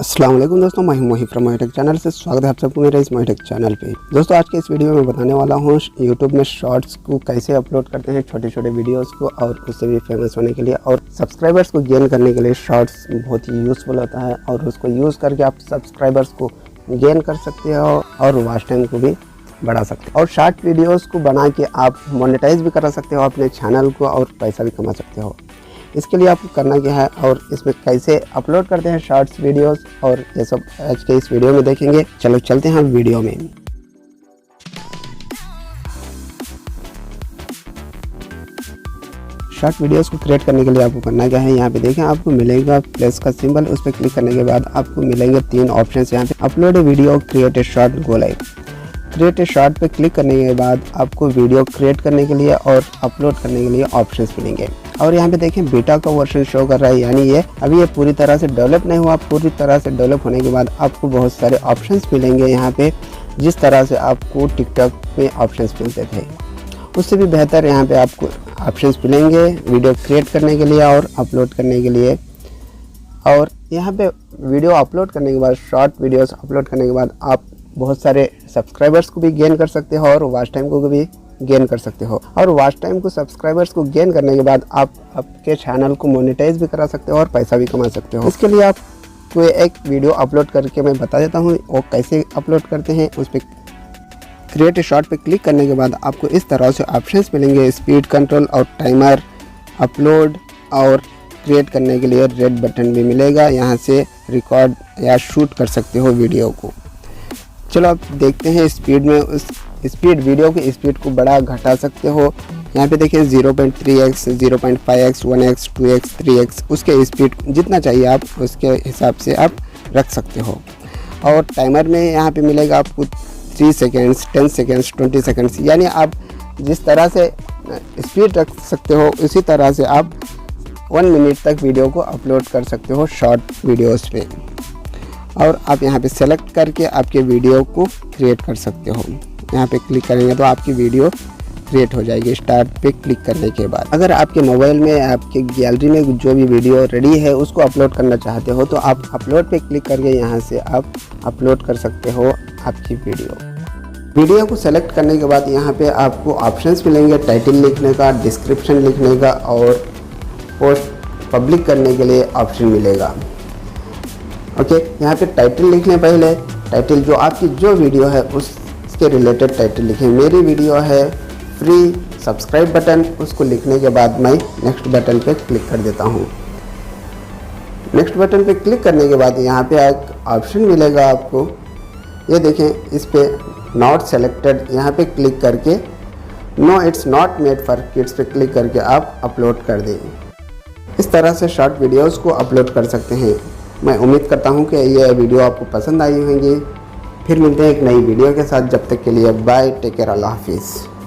अस्सलाम वालेकुम दोस्तों, मैं मोही फ्रॉम मोहिटेक चैनल से स्वागत है आप सबको मेरे इस मोहिटेक चैनल पे। दोस्तों आज के इस वीडियो में बताने वाला हूँ YouTube में शॉर्ट्स को कैसे अपलोड करते हैं, छोटे छोटे वीडियोस को, और उससे भी फेमस होने के लिए और सब्सक्राइबर्स को गेन करने के लिए शॉर्ट्स बहुत ही यूज़फुल होता है और उसको यूज़ करके आप सब्सक्राइबर्स को गेन कर सकते हो और वॉच टाइम को भी बढ़ा सकते हो और शॉर्ट वीडियोज़ को बना के आप मोनेटाइज भी करा सकते हो अपने चैनल को और पैसा भी कमा सकते हो। इसके लिए आपको करना क्या है और इसमें कैसे अपलोड करते हैं शॉर्ट्स वीडियोस, और ये सब आज के इस वीडियो में देखेंगे। चलो चलते हैं वीडियो में। शॉर्ट वीडियोस को क्रिएट करने के लिए आपको करना क्या है, यहाँ पे देखें आपको मिलेगा प्लस का सिंबल, उस पर क्लिक करने के बाद आपको मिलेंगे 3 ऑप्शन। यहाँ पे upload A video, create a short, go live. Create a short पे क्लिक करने के बाद आपको वीडियो क्रिएट करने के लिए और अपलोड करने के लिए ऑप्शंस मिलेंगे। और यहाँ पे देखें बीटा का वर्जन शो कर रहा है, यानी ये अभी ये पूरी तरह से डेवलप नहीं हुआ। पूरी तरह से डेवलप होने के बाद आपको बहुत सारे ऑप्शंस मिलेंगे यहाँ पे, जिस तरह से आपको टिकटॉक में ऑप्शंस मिलते थे उससे भी बेहतर यहाँ पे आपको ऑप्शंस मिलेंगे वीडियो क्रिएट करने के लिए और अपलोड करने के लिए। और यहाँ पे वीडियो अपलोड करने के बाद, शॉर्ट वीडियोस अपलोड करने के बाद आप बहुत सारे सब्सक्राइबर्स को भी गेन कर सकते हो और वॉच टाइम को भी गेन कर सकते हो। और वॉच टाइम को, सब्सक्राइबर्स को गेन करने के बाद आप आपके चैनल को मोनेटाइज भी करा सकते हो और पैसा भी कमा सकते हो। इसके लिए आपको एक वीडियो अपलोड करके मैं बता देता हूँ वो कैसे अपलोड करते हैं। उस पर क्रिएट ए शॉर्ट पे क्लिक करने के बाद आपको इस तरह से ऑप्शंस मिलेंगे, स्पीड कंट्रोल और टाइमर, अपलोड और क्रिएट करने के लिए रेड बटन भी मिलेगा। यहाँ से रिकॉर्ड या शूट कर सकते हो वीडियो को। चलो आप देखते हैं स्पीड में, उस स्पीड वीडियो की स्पीड को बड़ा घटा सकते हो। यहाँ पे देखिए 0.3x, 0.5x, 1x, 2x, 3x, उसके स्पीड जितना चाहिए आप उसके हिसाब से आप रख सकते हो। और टाइमर में यहाँ पे मिलेगा आपको 3 सेकेंड्स, 10 सेकेंड्स, 20 सेकेंड्स, यानी आप जिस तरह से स्पीड रख सकते हो उसी तरह से आप 1 मिनट तक वीडियो को अपलोड कर सकते हो शॉर्ट वीडियोस पे। और आप यहाँ पे सेलेक्ट करके आपके वीडियो को क्रिएट कर सकते हो। यहाँ पे क्लिक करेंगे तो आपकी वीडियो क्रिएट हो जाएगी स्टार्ट पे क्लिक करने के बाद। अगर आपके मोबाइल में, आपके गैलरी में जो भी वीडियो रेडी है उसको अपलोड करना चाहते हो तो आप अपलोड पे क्लिक करके यहाँ से आप अपलोड कर सकते हो आपकी वीडियो को सेलेक्ट करने के बाद यहाँ पे आपको ऑप्शंस मिलेंगे, टाइटल लिखने का, डिस्क्रिप्शन लिखने का और पोस्ट पब्लिक करने के लिए ऑप्शन मिलेगा। ओके, यहाँ पे टाइटल लिख लें। पहले टाइटल जो आपकी जो वीडियो है उसके रिलेटेड टाइटल लिखें। मेरी वीडियो है फ्री सब्सक्राइब बटन, उसको लिखने के बाद मैं नेक्स्ट बटन पे क्लिक कर देता हूँ। नेक्स्ट बटन पे क्लिक करने के बाद यहाँ पे एक ऑप्शन मिलेगा आपको, ये देखें, इस पे नॉट सेलेक्टेड, यहाँ पे क्लिक करके no it's not made for kids पे क्लिक करके आप अपलोड कर दें। इस तरह से शॉर्ट वीडियोज़ को अपलोड कर सकते हैं। मैं उम्मीद करता हूँ कि ये वीडियो आपको पसंद आई होंगी। फिर मिलते हैं एक नई वीडियो के साथ, जब तक के लिए बाय, टेक केयर, अल्लाह हाफिज़।